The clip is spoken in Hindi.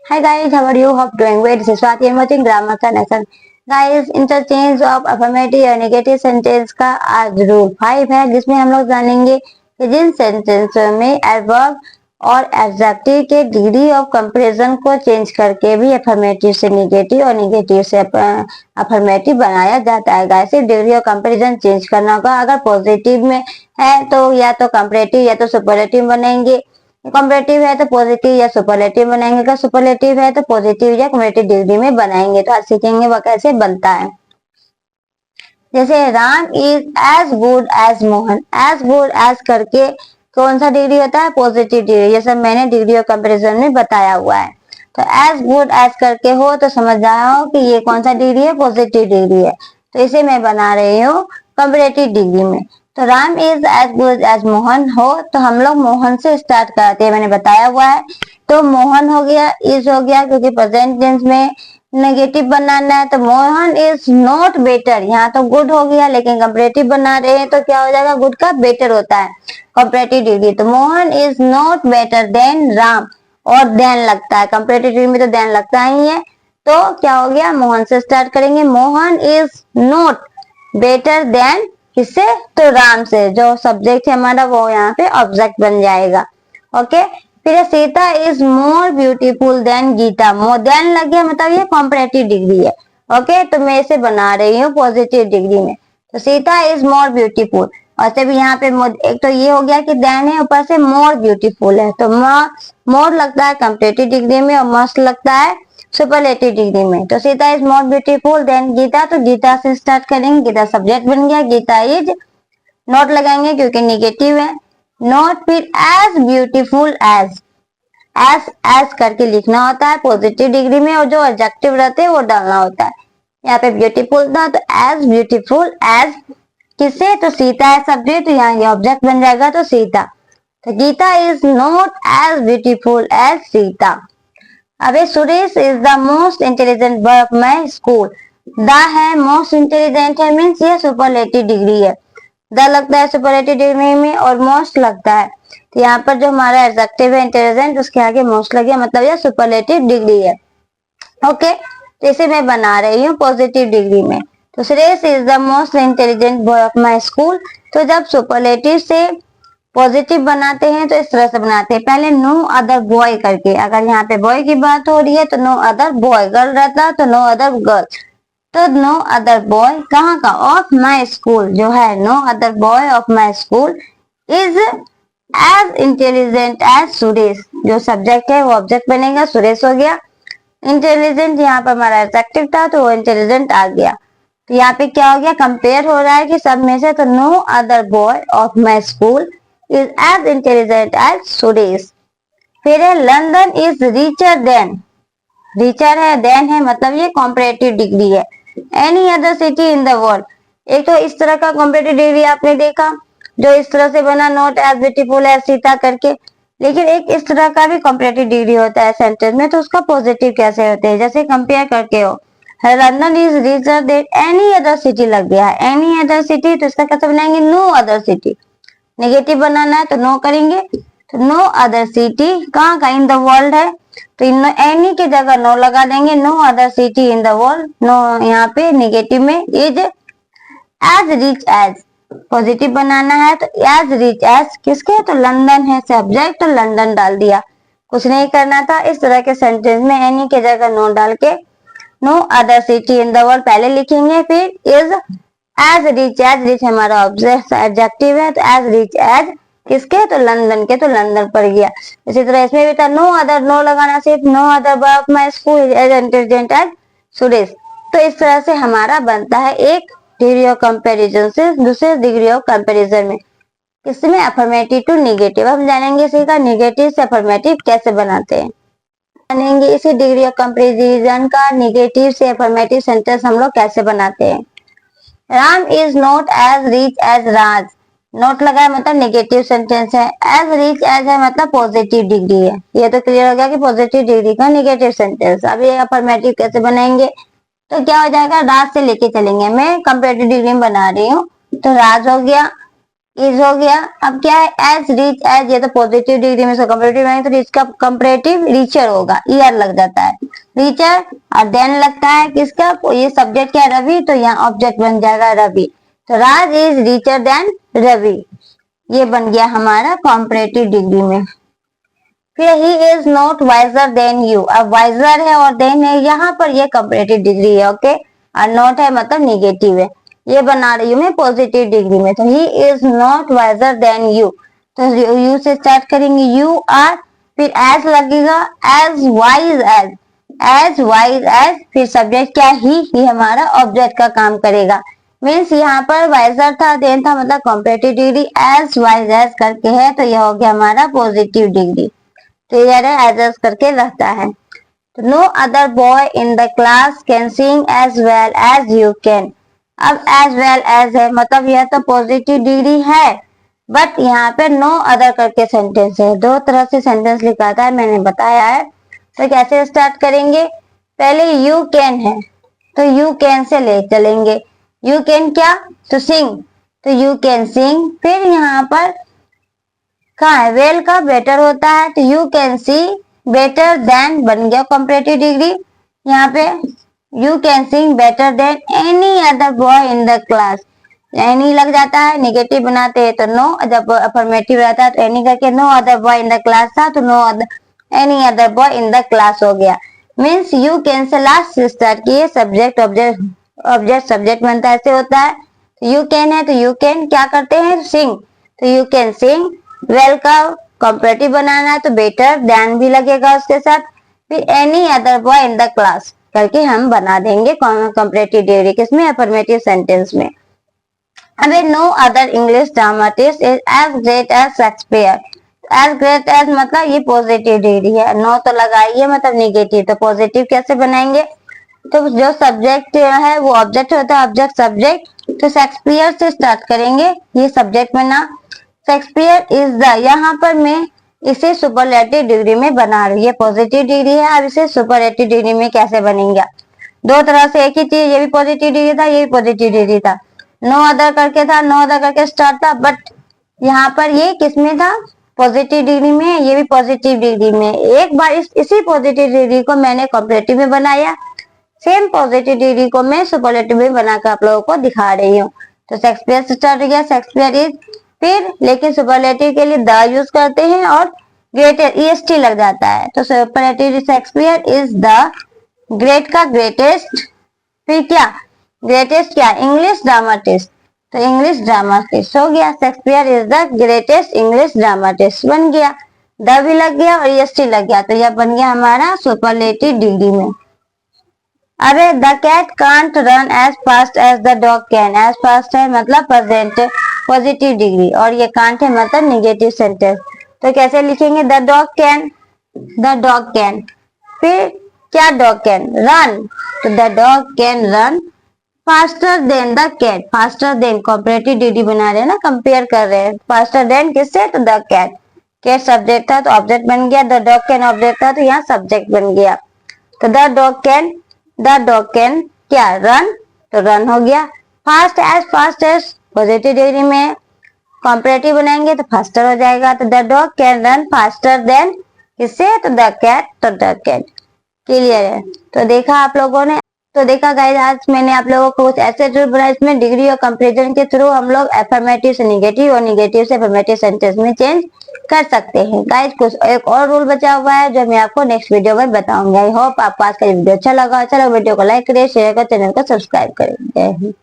Hi guys, how are you? Hope doing great. This is Swati and watching Grammar Connection. Guys, interchange of affirmative और negative sentence का आज रूल 5 है, जिसमें हम लोग जानेंगे कि जिन सेंटेंस में एडवर्ब और एडजेक्टिव के डिग्री ऑफ कंपैरिजन को चेंज करके भी अफर्मेटिव से निगेटिव और निगेटिव से अफर्मेटिव बनाया जाता है। Guys, degree of comparison change करना होगा। अगर पॉजिटिव में है तो या तो कंपैरेटिव या तो सुपरलेटिव बनेंगे, कॉम्परेटिव है तो पॉजिटिव या सुपरलेटिव बनाएंगे, अगर सुपरलेटिव है तो पॉजिटिव या कॉम्परेटिव डिग्री में बनाएंगे। तो आज सीखेंगे वह कैसे बनता है। जैसे Ram is as good as Mohan, as good as करके कौन सा डिग्री होता है? Positive degree. ये सब मैंने डिग्री ऑफ कंपैरिजन में बताया हुआ है। तो एज गुड एज करके हो तो समझ जाओ कि ये कौन सा डिग्री है? पॉजिटिव डिग्री है। तो इसे मैं बना रही हूँ कंपैरेटिव डिग्री में। तो Ram is as good as Mohan हो तो हम लोग मोहन से स्टार्ट करते हैं, मैंने बताया हुआ है। तो मोहन हो गया, इज हो गया, क्योंकि प्रेजेंट टेंस में नेगेटिव बनाना है। तो मोहन इज नॉट बेटर, यहाँ तो गुड हो गया, लेकिन कंपैरेटिव बना रहे हैं तो क्या हो जाएगा? गुड का बेटर होता है कंपैरेटिव डिग्री। तो Mohan is not better than Ram, और देन लगता है कंपैरेटिव डिग्री में, तो देन लगता ही है। तो क्या हो गया? मोहन से स्टार्ट करेंगे। Mohan is not better than किससे? तो राम से। जो सब्जेक्ट है हमारा वो यहाँ पे ऑब्जेक्ट बन जाएगा। ओके, फिर Sita is more beautiful than Gita. More than लग गया, मतलब ये कॉम्परेटिव डिग्री है। ओके, तो मैं इसे बना रही हूँ पॉजिटिव डिग्री में। तो सीता इज मोर ब्यूटीफुल, और से भी यहाँ पे एक तो ये हो गया कि देन है, ऊपर से मोर ब्यूटीफुल है। तो मोर लगता है कंपरेटिव डिग्री में और मस्ट लगता है सुपरलेटिव डिग्री में। तो Sita is more beautiful than Gita, तो गीता से स्टार्ट करेंगे। गीता सब्जेक्ट बन गया, गीता इज नॉट लगाएंगे क्योंकि निगेटिव है। नॉट फिर एज ब्यूटीफुल एज, एज करके लिखना होता है पॉजिटिव डिग्री में, और जो एडजेक्टिव रहते हैं वो डालना होता है। यहाँ पे ब्यूटीफुल था तो एज ब्यूटीफुल एज किससे? तो सीता है सब्जेक्ट, तो यहाँ ये ऑब्जेक्ट बन जाएगा तो सीता। तो Gita is not as beautiful as Sita. अबे Suresh is the most intelligent boy of my school. The है मोस्ट इंटेलिजेंट है, मीन्स ये सुपरलेटिव डिग्री है। द लगता है सुपरलेटिव डिग्री में और मोस्ट लगता है। तो यहाँ पर जो हमारा एडजेक्टिव है इंटेलिजेंट, उसके आगे मोस्ट लग गया, मतलब ये सुपरलेटिव डिग्री है। ओके, तो इसे मैं बना रही हूँ पॉजिटिव डिग्री में। तो Suresh is the most intelligent boy of my school. तो जब सुपरलेटिव से पॉजिटिव बनाते हैं तो इस तरह से बनाते हैं, पहले नो अदर बॉय करके। अगर यहाँ पे बॉय की बात हो रही है तो नो अदर बॉय, गर्ल रहता तो नो अदर गर्ल। तो नो अदर बॉय कहाँ का? ऑफ माई स्कूल जो है, no other boy of my school is as intelligent as Suresh. जो सब्जेक्ट है वो ऑब्जेक्ट बनेगा, सुरेश हो गया। इंटेलिजेंट यहाँ पर हमारा एडजेक्टिव था तो वो इंटेलिजेंट आ गया। तो यहाँ पे क्या हो गया? कंपेयर हो रहा है कि सब में से। तो no other boy of my school is as intelligent as Suresh. फिर है London is richer than, richer है, देन है, मतलब ये कॉम्परेटिव डिग्री है। Any other city in the world, एक तो इस तरह का कॉम्परेटिव डिग्री आपने देखा जो इस तरह से बना, not as beautiful as Sita करके। लेकिन एक इस तरह का भी कॉम्परेटिव डिग्री होता है सेंटेंस में, तो उसका पॉजिटिव कैसे होते हैं? जैसे कंपेयर करके हो, London is richer than any other city लग गया है, एनी अदर सिटी, तो इसका कैसे बनाएंगे? No other city. नेगेटिव बनाना है तो नो करेंगे। तो नो अदर सिटी कहाँ का? इन द वर्ल्ड है, तो एनी की जगह नो लगा देंगे। No other city in the world, no यहाँ पे नेगेटिव में is as rich as. Positive बनाना है तो एज रिच एज किसके? तो लंदन है सब्जेक्ट, तो लंदन डाल दिया, कुछ नहीं करना था। इस तरह के सेंटेंस में एनी की जगह नो डाल के no other city in the world पहले लिखेंगे, फिर is as rich as, rich हमारा ऑब्जेक्ट एडजेक्टिव है, तो एज रिच एज किसके? तो लंदन के, तो लंदन पड़ गया। इसी तरह इसमें भी था नो अदर, नो लगाना सिर्फ, no other boy of my school as intelligent as Suresh. तो इस तरह से हमारा बनता है एक डिग्री ऑफ कंपैरिजन से दूसरे डिग्री ऑफ कंपैरिजन में। इसमें अफर्मेटिव टू निगेटिव हम जानेंगे, सीखा निगेटिव से अफर्मेटिव कैसे बनाते हैं, जानेंगे इसी डिग्री ऑफ कंपैरिजन का निगेटिव से अफर्मेटिव सेंटेंस हम लोग कैसे बनाते हैं। Ram is not as rich as Raj, not लगा है मतलब नेगेटिव सेंटेंस है, एज रिच एज है मतलब पॉजिटिव डिग्री है। ये तो क्लियर हो गया कि पॉजिटिव डिग्री का नेगेटिव सेंटेंस। अब ये अफर्मेटिव कैसे बनाएंगे? तो क्या हो जाएगा? राज से लेके चलेंगे, मैं कंपैरेटिव डिग्री में बना रही हूँ, तो राज हो गया, इज हो गया। अब क्या है, एज रीच एज, ये तो पॉजिटिव डिग्री में कंपेरेटिव रहेंगे तो इसका कंपेरेटिव रीचर होगा, ईयर लग जाता है रीचर, और देन लगता है किसका, ये सब्जेक्ट क्या रवि, तो यहाँ ऑब्जेक्ट बन जाएगा रवि, तो राज इज रीचर देन रवि, ये बन गया हमारा कंपेरेटिव डिग्री में। फिर ही is not wiser than you, अब वाइजर है और देन है, यहाँ पर ये कंपेरेटिव डिग्री है, ओके, और नॉट है मतलब निगेटिव है, ये बना रही हूँ मैं पॉजिटिव डिग्री में। तो he is not wiser than you, तो यू से स्टार्ट करेंगे, यू आर, फिर एज लगेगा, as wise as wise as, फिर सब्जेक्ट क्या, ही हमारा ऑब्जेक्ट का काम करेगा, मीन्स यहाँ पर वाइजर था देन था मतलब comparative degree, as wise as करके है तो यह हो गया हमारा पॉजिटिव डिग्री, क्लियर है, एडजस्ट करके रहता है। तो no other boy in the class can sing as well as you can, अब एज वेल एज है मतलब यह तो पॉजिटिव डिग्री है, बट यहाँ पे नो अदर करके सेंटेंस है, दो तरह से सेंटेंस लिखा था मैंने बताया है। तो कैसे स्टार्ट करेंगे, पहले यू कैन है तो यू कैन से ले चलेंगे, यू कैन क्या, तो सिंग, तो यू कैन सिंग, फिर यहाँ पर कहा है, वेल का बेटर होता है तो you can see better than बन गया कंपेरेटिव डिग्री, यहाँ पे you can Singh better than any other boy in the class, any लग जाता है, निगेटिव बनाते हैं तो नो, जब अफर्मेटिव रहता है तो एनी करके, no other boy in the class था तो no other any other boy in the class हो गया, means you can say last से स्टार्ट किए, सब्जेक्ट ऑब्जेक्ट ऑब्जेक्ट सब्जेक्ट बनता है, ऐसे होता है। यू कैन है तो यू कैन क्या करते हैं, सिंग, तो यू कैन सिंग, वेल का कंपेरेटिव बनाना है तो बेटर देन भी लगेगा उसके साथ, फिर any other boy in the class करके हम बना देंगे कंपेरेटिव डिग्री किसमें, अफर्मेटिव सेंटेंस में। अब no other English dramatist is as great as Shakespeare, as great as मतलब ये पॉजिटिव डिग्री है, नो तो लगाइए मतलब निगेटिव, तो पॉजिटिव कैसे बनाएंगे, तो जो सब्जेक्ट है वो ऑब्जेक्ट होता है, ऑब्जेक्ट सब्जेक्ट, तो शेक्सपियर से स्टार्ट करेंगे, ये सब्जेक्ट बना, शेक्सपियर इज द, यहाँ पर मैं इसे सुपरलेटिव डिग्री में बना रही है, पॉजिटिव डिग्री है, अब इसे सुपरलेटिव डिग्री में कैसे बनेगा, दो तरह से, एक ही चीज, ये भी पॉजिटिव डिग्री था ये भी पॉजिटिव डिग्री था, नो अदर करके था, नो अदर करके स्टार्ट था, बट यहाँ पर ये किसमें था, पॉजिटिव डिग्री में, ये भी पॉजिटिव डिग्री में, एक बार इसी पॉजिटिव डिग्री को मैंने कंपेरेटिव में बनाया, सेम पॉजिटिव डिग्री को मैं सुपरलेटिव में बनाकर आप लोगों को दिखा रही हूँ। तो शेक्सपियर से स्टार्ट हो गया, शेक्सपियर इज, फिर लेकिन सुपरलेटिव के लिए द यूज करते हैं और ग्रेटेस्ट ईएसटी लग जाता है, तो superlative Shakespeare is the, great का ग्रेटेस्ट, फिर क्या, ग्रेटेस्ट क्या, इंग्लिश ड्रामाटिस्ट, तो इंग्लिश ड्रामाटिस्ट हो गया, Shakespeare is the greatest English dramatist बन गया, द भी लग गया और ईएसटी लग गया, तो यह बन गया हमारा सुपरलेटिव डिग्री में। अरे the cat can't run as fast as the dog can, as fast है मतलब प्रेजेंट पॉजिटिव डिग्री, और ये कांट है मतलब निगेटिव सेंटेंस, तो कैसे लिखेंगे, the dog can, the dog can, फिर क्या, डॉग कैन रन, तो the dog can run faster than the cat, faster than comparative degree बना रहे हैं ना, कंपेयर कर रहे हैं, फास्टर देन किससे, तो द कैट, कैट सब्जेक्ट था तो ऑब्जेक्ट बन गया, द डॉग कैन ऑब्जेक्ट था तो यहाँ सब्जेक्ट बन गया, तो द डॉग कैन क्या, रन, तो रन हो गया, फास्ट एज पॉजिटिव डिग्री में कंपेरेटिव बनाएंगे तो फास्टर हो जाएगा, तो the dog can run faster then किससे, तो द कैट, तो द कैट, क्लियर है। तो देखा आप लोगों ने, तो देखा गाइस आज मैंने आप लोगों को कुछ ऐसे रूल बनाए, इसमें डिग्री और कंपेरिजन के थ्रू हम लोग अफर्मेटिव से निगेटिव और निगेटिव से अफर्मेटिव सेंटेंस में चेंज कर सकते हैं। गाइस कुछ एक और रूल बचा हुआ है जो मैं आपको नेक्स्ट वीडियो में बताऊंगा। आई होप आपको आज का वीडियो अच्छा लगा, चलो वीडियो को लाइक करें, शेयर करें, चैनल को सब्सक्राइब करें। जय हिंद।